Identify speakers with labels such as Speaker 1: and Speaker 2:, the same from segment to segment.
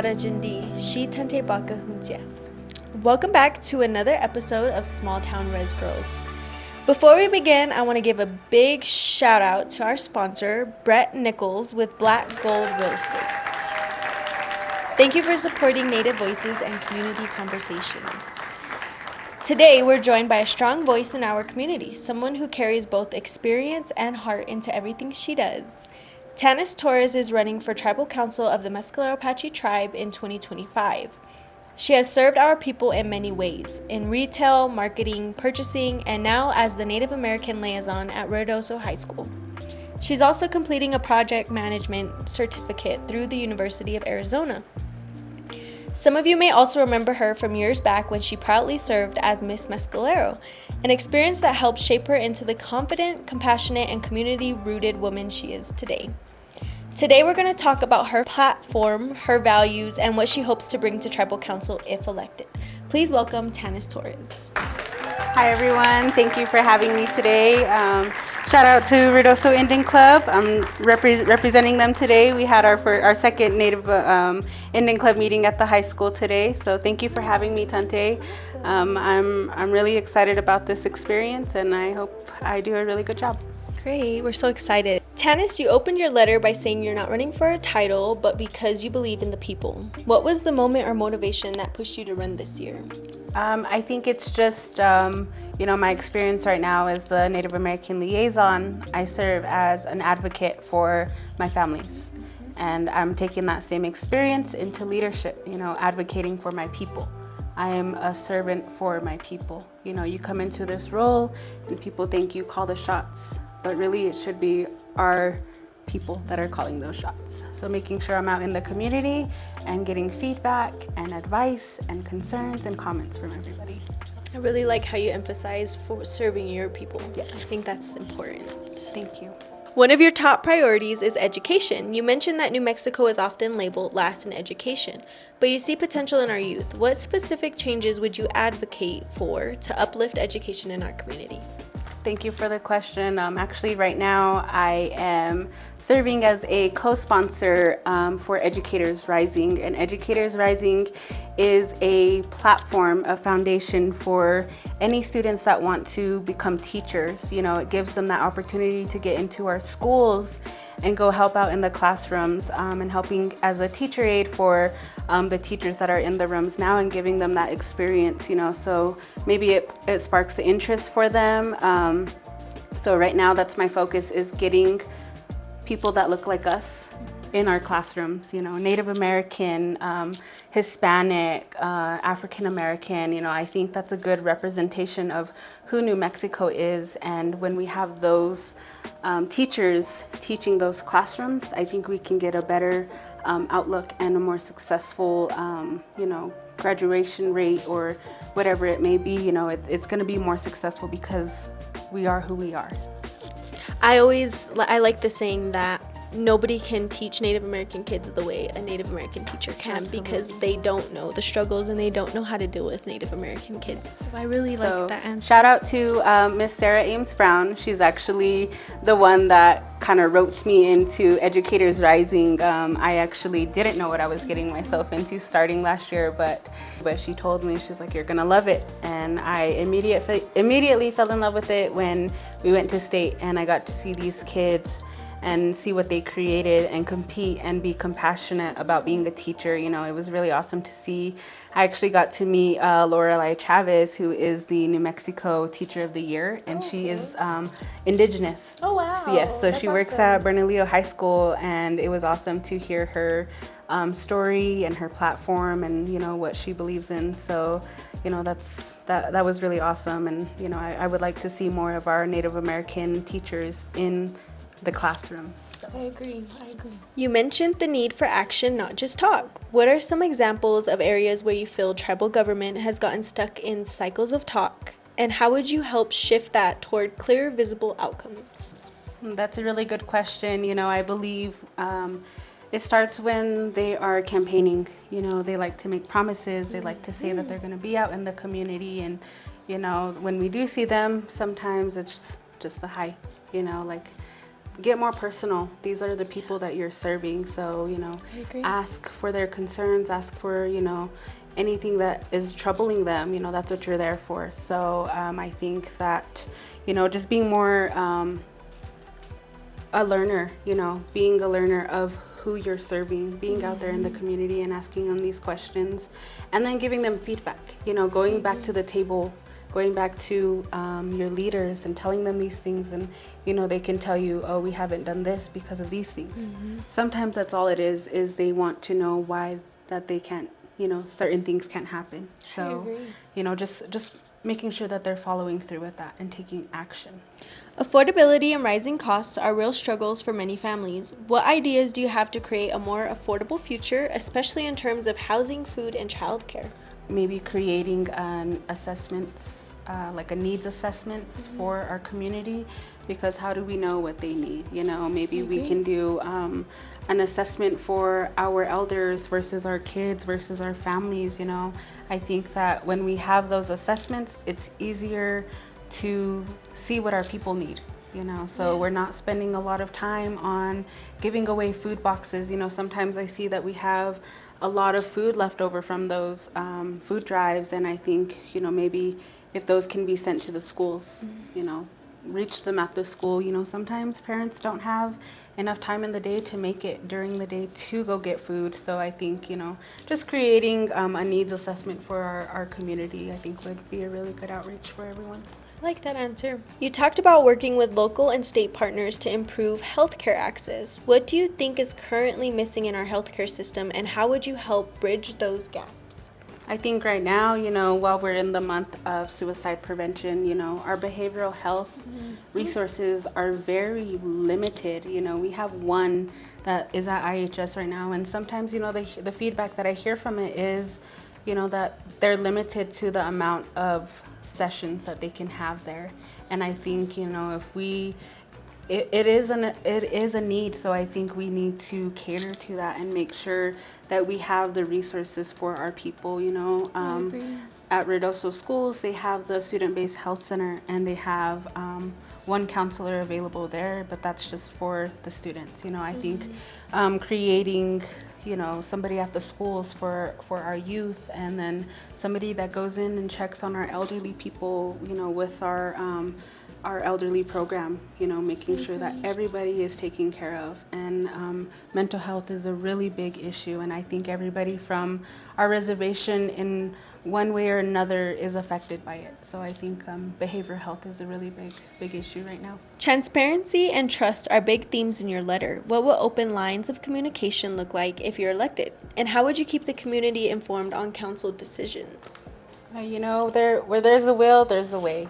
Speaker 1: Yádájíndí, she Tunte Baca. Welcome back to another episode of Small Town Res Girls. Before we begin, I want to give a big shout out to our sponsor, Brett Nichols with Black Gold Real Estate. Thank you for supporting Native voices and community conversations. Today, we're joined by a strong voice in our community, someone who carries both experience and heart into everything she does. Tanis Torres is running for Tribal Council of the Mescalero Apache Tribe in 2025. She has served our people in many ways, in retail, marketing, purchasing, and now as the Native American Liaison at Ruidoso High School. She's also completing a project management certificate through the University of Arizona. Some of you may also remember her from years back when she proudly served as Miss Mescalero, an experience that helped shape her into the confident, compassionate, and community-rooted woman she is today. Today we're going to talk about her platform, her values, and what she hopes to bring to Tribal Council if elected. Please welcome Tanis Torres.
Speaker 2: Hi everyone, thank you for having me today. Shout out to Ruidoso Indian Club. I'm representing them today. We had our second Native Indian Club meeting at the high school today. So thank you for having me, Tunte. I'm really excited about this experience, and I hope I do a really good job.
Speaker 1: Great, we're so excited. Tanis, you opened your letter by saying you're not running for a title, but because you believe in the people. What was the moment or motivation that pushed you to run this year?
Speaker 2: I think it's just, my experience right now as the Native American Liaison. I serve as an advocate for my families. And I'm taking that same experience into leadership, advocating for my people. I am a servant for my people. You come into this role and people think you call the shots, but really it should be our people that are calling those shots. So making sure I'm out in the community and getting feedback and advice and concerns and comments from everybody.
Speaker 1: I really like how you emphasize for serving your people.
Speaker 2: Yes.
Speaker 1: I think that's important.
Speaker 2: Thank you.
Speaker 1: One of your top priorities is education. You mentioned that New Mexico is often labeled last in education, but you see potential in our youth. What specific changes would you advocate for to uplift education in our community?
Speaker 2: Thank you for the question. Actually, right now, I am serving as a co-sponsor for Educators Rising. And Educators Rising is a platform, a foundation for any students that want to become teachers. It gives them that opportunity to get into our schools and go help out in the classrooms and helping as a teacher aide for the teachers that are in the rooms now and giving them that experience, so maybe it sparks the interest for them. So right now that's my focus, is getting people that look like us in our classrooms, Native American, Hispanic, African American, I think that's a good representation of who New Mexico is. And when we have those teachers teaching those classrooms, I think we can get a better outlook and a more successful, graduation rate or whatever it may be. It's going to be more successful because we are who we are.
Speaker 1: I like the saying that nobody can teach Native American kids the way a Native American teacher can. Absolutely. Because they don't know the struggles and they don't know how to deal with Native American kids. So I really like that answer.
Speaker 2: Shout out to Miss Sarah Ames Brown. She's actually the one that kind of roped me into Educators Rising. I actually didn't know what I was getting myself into starting last year, but she told me, she's like, you're gonna love it. And I immediately fell in love with it when we went to state and I got to see these kids and see what they created and compete and be compassionate about being a teacher. It was really awesome to see. I actually got to meet Lorelei Chavez, who is the New Mexico Teacher of the Year, and she is indigenous.
Speaker 1: Oh, wow.
Speaker 2: Yes, so
Speaker 1: That's
Speaker 2: she works
Speaker 1: awesome.
Speaker 2: at Bernalillo High School, and it was awesome to hear her story and her platform and, what she believes in. So, that was really awesome. And, I would like to see more of our Native American teachers in the classrooms. So.
Speaker 1: I agree. You mentioned the need for action, not just talk. What are some examples of areas where you feel tribal government has gotten stuck in cycles of talk, and how would you help shift that toward clear, visible outcomes?
Speaker 2: That's a really good question. I believe it starts when they are campaigning. They like to make promises. They like to say that they're going to be out in the community, and when we do see them, sometimes it's just a hype. get more personal. These are the people that you're serving, so ask for their concerns, ask for anything that is troubling them. That's what you're there for. So I think that just being more a learner, being a learner of who you're serving, being out there in the community and asking them these questions, and then giving them feedback, going back to the table, going back to your leaders and telling them these things, and they can tell you, oh, we haven't done this because of these things. Sometimes that's all it is they want to know why that they can't, certain things can't happen. So just making sure that they're following through with that and taking action.
Speaker 1: Affordability and rising costs are real struggles for many families. What ideas do you have to create a more affordable future, especially in terms of housing, food, and childcare?
Speaker 2: Maybe creating an assessments, like a needs assessments for our community, because how do we know what they need? Maybe we can do an assessment for our elders versus our kids versus our families. I think that when we have those assessments, it's easier to see what our people need. So we're not spending a lot of time on giving away food boxes. Sometimes I see that we have a lot of food left over from those food drives, and I think maybe if those can be sent to the schools, reach them at the school. Sometimes parents don't have enough time in the day to make it during the day to go get food. So I think just creating a needs assessment for our community, I think would be a really good outreach for everyone.
Speaker 1: I like that answer. You talked about working with local and state partners to improve healthcare access. What do you think is currently missing in our healthcare system, and how would you help bridge those gaps?
Speaker 2: I think right now, while we're in the month of suicide prevention, our behavioral health resources are very limited. We have one that is at IHS right now, and sometimes, the feedback that I hear from it is, that they're limited to the amount of sessions that they can have there. And I think if it is a need, so I think we need to cater to that and make sure that we have the resources for our people. At Ruidoso schools, they have the student-based health center, and they have one counselor available there, but that's just for the students. I think creating somebody at the schools for our youth, and then somebody that goes in and checks on our elderly people, with our elderly program, making sure that everybody is taken care of. And mental health is a really big issue, and I think everybody from our reservation in one way or another is affected by it. So I think behavioral health is a really big issue right now.
Speaker 1: Transparency and trust are big themes in your letter. What will open lines of communication look like if you're elected? And how would you keep the community informed on council decisions?
Speaker 2: Where there's a will, there's a way.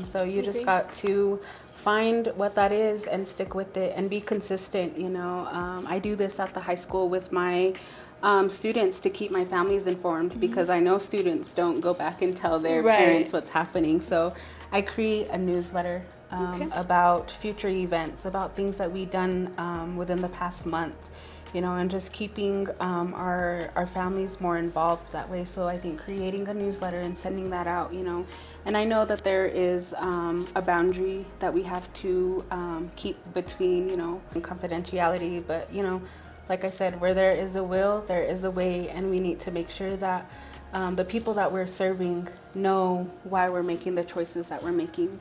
Speaker 2: So you just got to find what that is and stick with it and be consistent. I do this at the high school with my students to keep my families informed, because I know students don't go back and tell their parents what's happening. So I create a newsletter about future events, about things that we've done within the past month, and just keeping our families more involved that way. So I think creating a newsletter and sending that out, and I know that there is a boundary that we have to keep between, confidentiality, but, like I said, where there is a will, there is a way, and we need to make sure that the people that we're serving know why we're making the choices that we're making.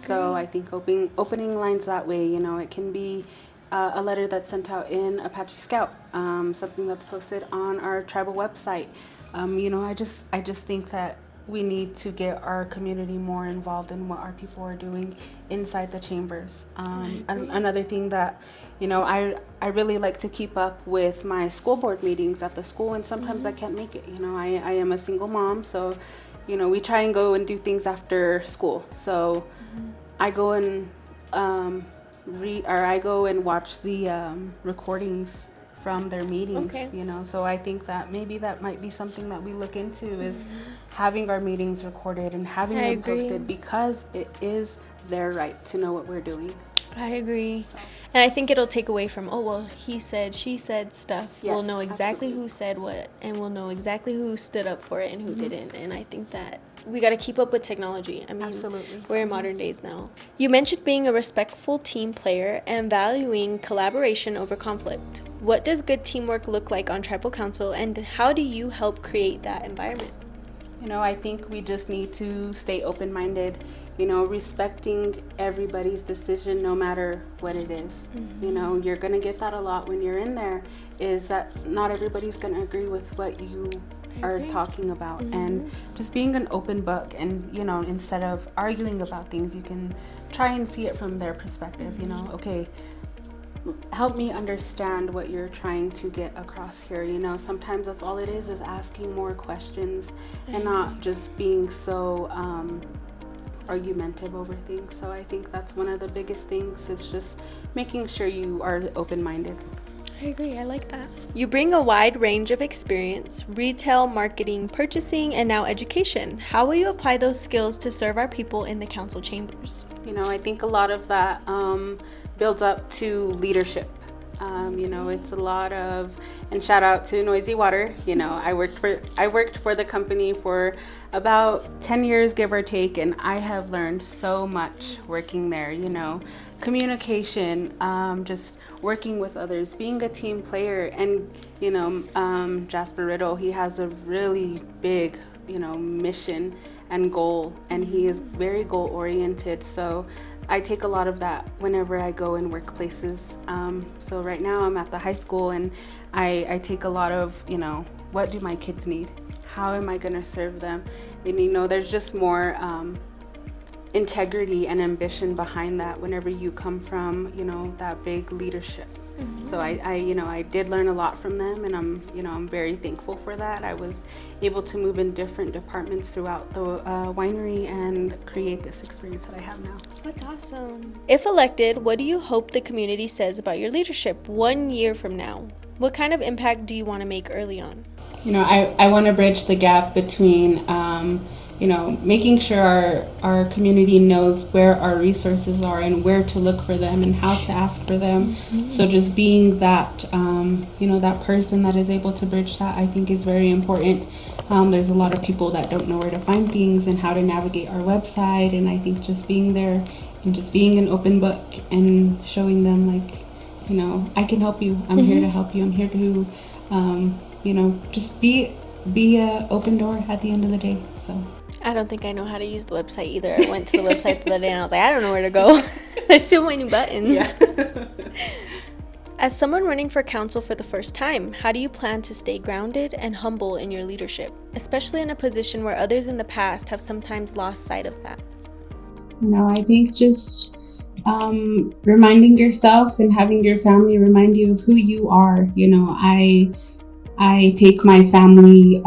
Speaker 2: So I think opening lines that way, it can be a letter that's sent out in Apache Scout, something that's posted on our tribal website. I just think that we need to get our community more involved in what our people are doing inside the chambers. Another thing that, I really like to keep up with my school board meetings at the school, and sometimes I can't make it. I am a single mom, so, we try and go and do things after school. So I go and I go and watch the recordings from their meetings, so I think that maybe that might be something that we look into, is having our meetings recorded and having them posted, because it is their right to know what we're doing.
Speaker 1: I agree. And I think it'll take away from, he said, she said stuff.
Speaker 2: Yes,
Speaker 1: we'll know exactly
Speaker 2: absolutely.
Speaker 1: who said what, and we'll know exactly who stood up for it and who didn't. And I think that we got to keep up with technology. I mean,
Speaker 2: Absolutely.
Speaker 1: We're in modern days now. You mentioned being a respectful team player and valuing collaboration over conflict. What does good teamwork look like on Tribal Council, and how do you help create that environment?
Speaker 2: I think we just need to stay open-minded, respecting everybody's decision no matter what it is. You're going to get that a lot when you're in there, is that not everybody's going to agree with what you are talking about. And just being an open book, and instead of arguing about things, you can try and see it from their perspective. Okay, help me understand what you're trying to get across here. Sometimes that's all it is asking more questions and not just being so argumentative over things. So I think that's one of the biggest things, is just making sure you are open-minded.
Speaker 1: I agree. I like that. You bring a wide range of experience: retail, marketing, purchasing, and now education. How will you apply those skills to serve our people in the council chambers?
Speaker 2: I think a lot of that builds up to leadership. It's a lot of, and shout out to Noisy Water. I worked for the company for about 10 years, give or take, and I have learned so much working there. Communication, just working with others, being a team player, and Jasper Riddle, he has a really big mission and goal, and he is very goal oriented. So I take a lot of that whenever I go in workplaces. So right now I'm at the high school, and I take a lot of, what do my kids need? How am I gonna serve them? And there's just more integrity and ambition behind that whenever you come from, that big leadership. So I did learn a lot from them, and I'm very thankful for that. I was able to move in different departments throughout the winery and create this experience that I have now.
Speaker 1: That's awesome. If elected, what do you hope the community says about your leadership 1 year from now? What kind of impact do you want to make early on?
Speaker 2: I want to bridge the gap between making sure our community knows where our resources are and where to look for them and how to ask for them. So just being that, that person that is able to bridge that, I think is very important. There's a lot of people that don't know where to find things and how to navigate our website. And I think just being there and just being an open book and showing them, I can help you. I'm here to help you. I'm here to, just be a open door at the end of the day. So
Speaker 1: I don't think I know how to use the website either. I went to the website the other day and I was like, I don't know where to go. There's too many buttons. Yeah. As someone running for council for the first time, how do you plan to stay grounded and humble in your leadership, especially in a position where others in the past have sometimes lost sight of that?
Speaker 2: I think just reminding yourself and having your family remind you of who you are. I take my family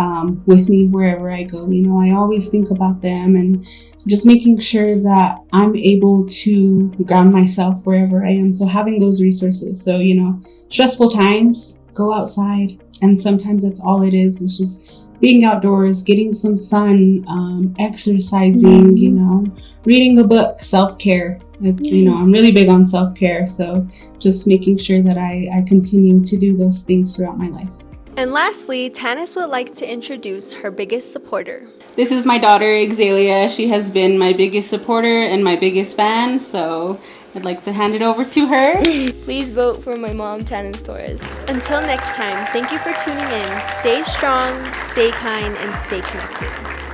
Speaker 2: with me wherever I go. I always think about them, and just making sure that I'm able to ground myself wherever I am. So having those resources. So, stressful times, go outside. And sometimes that's all it is. It's just being outdoors, getting some sun, exercising, reading a book, self-care. I'm really big on self-care. So just making sure that I continue to do those things throughout my life.
Speaker 1: And lastly, Tanis would like to introduce her biggest supporter.
Speaker 2: This is my daughter, Exalia. She has been my biggest supporter and my biggest fan, so I'd like to hand it over to her.
Speaker 3: Please vote for my mom, Tanis Torres.
Speaker 1: Until next time, thank you for tuning in. Stay strong, stay kind, and stay connected.